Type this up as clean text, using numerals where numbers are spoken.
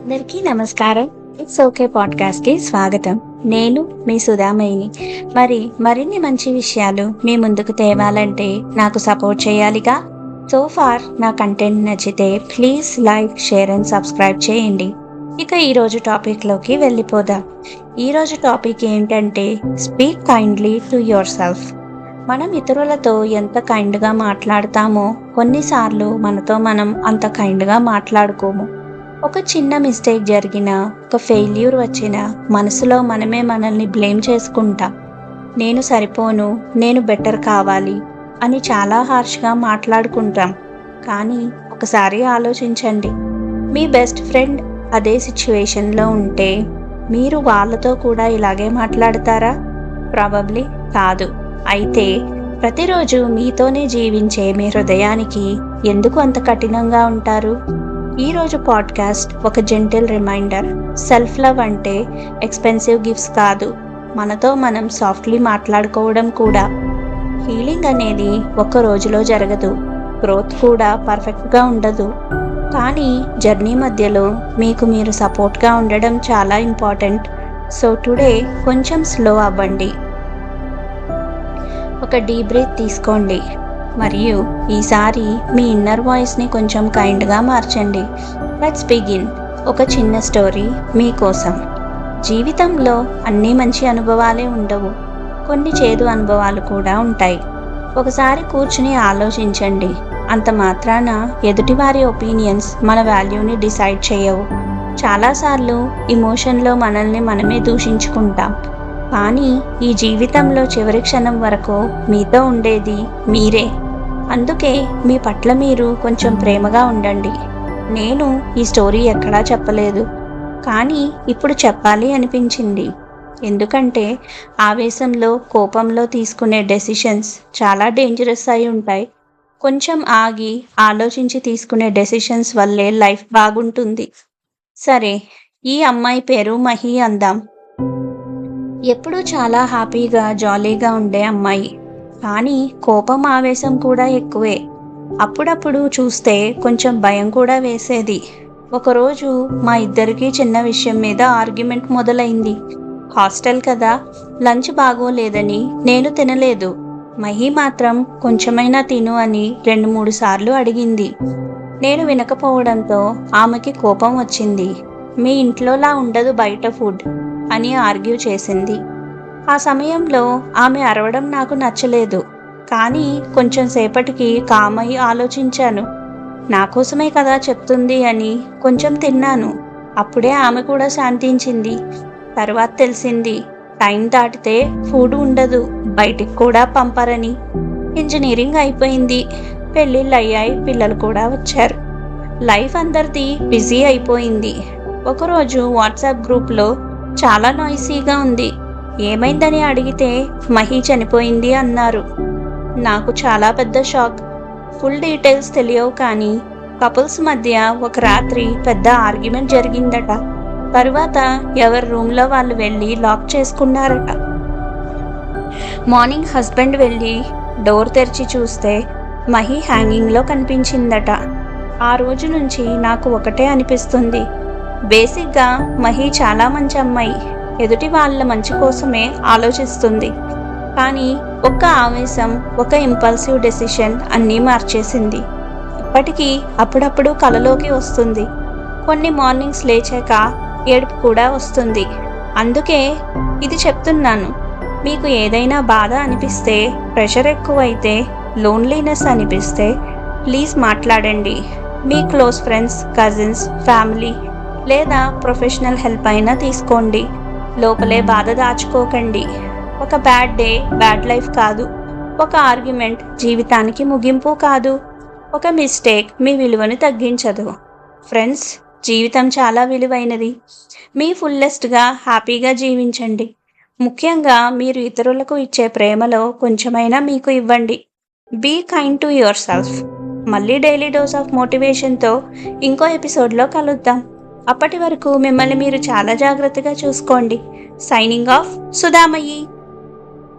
అందరికీ నమస్కారం. It's okay పాడ్కాస్ట్కి స్వాగతం. నేను మీ సుధామయిని. మరిన్ని మంచి విషయాలు మీ ముందుకు తేవాలంటే నాకు సపోర్ట్ చేయాలిగా. సో ఫార్ నా కంటెంట్ నచ్చితే please like, share and subscribe చేయండి. ఇక ఈరోజు టాపిక్లోకి వెళ్ళిపోదాం. ఈరోజు టాపిక్ ఏంటంటే speak kindly to your self. మనం ఇతరులతో ఎంత కైండ్గా మాట్లాడతామో కొన్నిసార్లు మనతో మనం అంత కైండ్గా మాట్లాడుకోము. ఒక చిన్న మిస్టేక్ జరిగినా, ఒక ఫెయిల్యూర్ వచ్చినా మనసులో మనల్ని బ్లేమ్ చేసుకుంటాం. నేను సరిపోను, నేను బెటర్ కావాలి అని చాలా హార్ష్గా మాట్లాడుకుంటాం. కానీ ఒకసారి ఆలోచించండి, మీ బెస్ట్ ఫ్రెండ్ అదే సిచ్యువేషన్లో ఉంటే మీరు వాళ్ళతో కూడా ఇలాగే మాట్లాడతారా? ప్రాబబ్లీ కాదు. అయితే ప్రతిరోజు మీతోనే జీవించే మీ హృదయానికి ఎందుకు అంత కఠినంగా ఉంటారు? ఈరోజు పాడ్కాస్ట్ ఒక జెంటిల్ రిమైండర్. సెల్ఫ్ లవ్ అంటే ఎక్స్పెన్సివ్ గిఫ్ట్స్ కాదు, మనతో మనం సాఫ్ట్లీ మాట్లాడుకోవడం కూడా. హీలింగ్ అనేది ఒక్క రోజులో జరగదు, గ్రోత్ కూడా పర్ఫెక్ట్గా ఉండదు. కానీ జర్నీ మధ్యలో మీకు మీరు సపోర్ట్గా ఉండడం చాలా ఇంపార్టెంట్. సో టుడే కొంచెం స్లో అవ్వండి, ఒక డీప్ బ్రీత్ తీసుకోండి, మరియు ఈసారి మీ ఇన్నర్ వాయిస్ని కొంచెం కైండ్గా మార్చండి. Let's begin. ఒక చిన్న స్టోరీ మీకోసం. జీవితంలో అన్నీ మంచి అనుభవాలే ఉండవు, కొన్ని చేదు అనుభవాలు కూడా ఉంటాయి. ఒకసారి కూర్చుని ఆలోచించండి. అంత మాత్రాన ఎదుటివారి ఒపీనియన్స్ మన వాల్యూని డిసైడ్ చేయవు. చాలాసార్లు ఇమోషన్లో మనల్ని మనమే దూషించుకుంటాం. కానీ ఈ జీవితంలో చివరి క్షణం వరకు మీతో ఉండేది మీరే. అందుకే మీ పట్ల మీరు కొంచెం ప్రేమగా ఉండండి. నేను ఈ స్టోరీ ఎక్కడా చెప్పలేదు, కానీ ఇప్పుడు చెప్పాలి అనిపించింది. ఎందుకంటే ఆవేశంలో, కోపంలో తీసుకునే డెసిషన్స్ చాలా డేంజరస్ అయి ఉంటాయి. కొంచెం ఆగి ఆలోచించి తీసుకునే డెసిషన్స్ వల్లే లైఫ్ బాగుంటుంది. సరే, ఈ అమ్మాయి పేరు మహి అందాం. ఎప్పుడూ చాలా హ్యాపీగా, జాలీగా ఉండే అమ్మాయి. కానీ కోపం, ఆవేశం కూడా ఎక్కువే. అప్పుడప్పుడు చూస్తే కొంచెం భయం కూడా వేసేది. ఒకరోజు మా ఇద్దరికీ చిన్న విషయం మీద ఆర్గ్యుమెంట్ మొదలైంది. హాస్టల్ కదా, లంచ్ బాగోలేదని నేను తినలేదు. మహి మాత్రం కొంచెమైనా తిను అని 2-3 సార్లు అడిగింది. నేను వినకపోవడంతో ఆమెకి కోపం వచ్చింది. మీ ఇంట్లోలా ఉండదు బయట ఫుడ్ అని ఆర్గ్యూ చేసింది. ఆ సమయంలో ఆమె అరవడం నాకు నచ్చలేదు. కానీ కొంచెం సేపటికి కామై ఆలోచించాను. నా కోసమే కదా చెప్తుంది అని కొంచెం తిన్నాను. అప్పుడే ఆమె కూడా శాంతించింది. తర్వాత తెలిసింది, టైం దాటితే ఫుడ్ ఉండదు, బయటికి కూడా పంపరని. ఇంజనీరింగ్ అయిపోయింది, పెళ్ళిళ్ళు అయ్యాయి, పిల్లలు కూడా వచ్చారు. లైఫ్ అందరిది బిజీ అయిపోయింది. ఒకరోజు వాట్సాప్ గ్రూప్లో చాలా నాయిసీగా ఉంది. ఏమైందని అడిగితే మహి చనిపోయింది అన్నారు. నాకు చాలా పెద్ద షాక్. ఫుల్ డీటెయిల్స్ తెలియవు, కానీ కపుల్స్ మధ్య ఒక రాత్రి పెద్ద ఆర్గ్యుమెంట్ జరిగిందట. తరువాత ఎవరి రూమ్లో వాళ్ళు వెళ్ళి లాక్ చేసుకున్నారట. మార్నింగ్ హస్బెండ్ వెళ్ళి డోర్ తెరిచి చూస్తే మహి హ్యాంగింగ్లో కనిపించిందట. ఆ రోజు నుంచి నాకు ఒకటే అనిపిస్తుంది, బేసిక్గా మహి చాలా మంచి అమ్మాయి, ఎదుటి వాళ్ళ మంచి కోసమే ఆలోచిస్తుంది. కానీ ఒక్క ఆవేశం, ఒక ఇంపల్సివ్ డెసిషన్ అన్నీ మార్చేసింది. ఇప్పటికీ అప్పుడప్పుడు కలలోకి వస్తుంది. కొన్ని మార్నింగ్స్ లేచాక ఏడుపు కూడా వస్తుంది. అందుకే ఇది చెప్తున్నాను. మీకు ఏదైనా బాధ అనిపిస్తే, ప్రెషర్ ఎక్కువైతే, లోన్లీనెస్ అనిపిస్తే ప్లీజ్ మాట్లాడండి. మీ క్లోజ్ ఫ్రెండ్స్, కజిన్స్, ఫ్యామిలీ లేదా ప్రొఫెషనల్ హెల్ప్ అయినా తీసుకోండి. లోపలే బాధ దాచుకోకండి. ఒక బ్యాడ్ డే బ్యాడ్ లైఫ్ కాదు, ఒక ఆర్గ్యుమెంట్ జీవితానికి ముగింపు కాదు, ఒక మిస్టేక్ మీ విలువను తగ్గించదు. ఫ్రెండ్స్, జీవితం చాలా విలువైనది. మీ ఫుల్లెస్ట్గా హ్యాపీగా జీవించండి. ముఖ్యంగా మీరు ఇతరులకు ఇచ్చే ప్రేమలో కొంచెమైనా మీకు ఇవ్వండి. Be kind to yourself. మళ్ళీ డైలీ డోస్ ఆఫ్ మోటివేషన్తో ఇంకో ఎపిసోడ్లో కలుద్దాం. అప్పటి వరకు మిమ్మల్ని మీరు చాలా జాగ్రత్తగా చూసుకోండి. Signing off, సుధామయ్యి.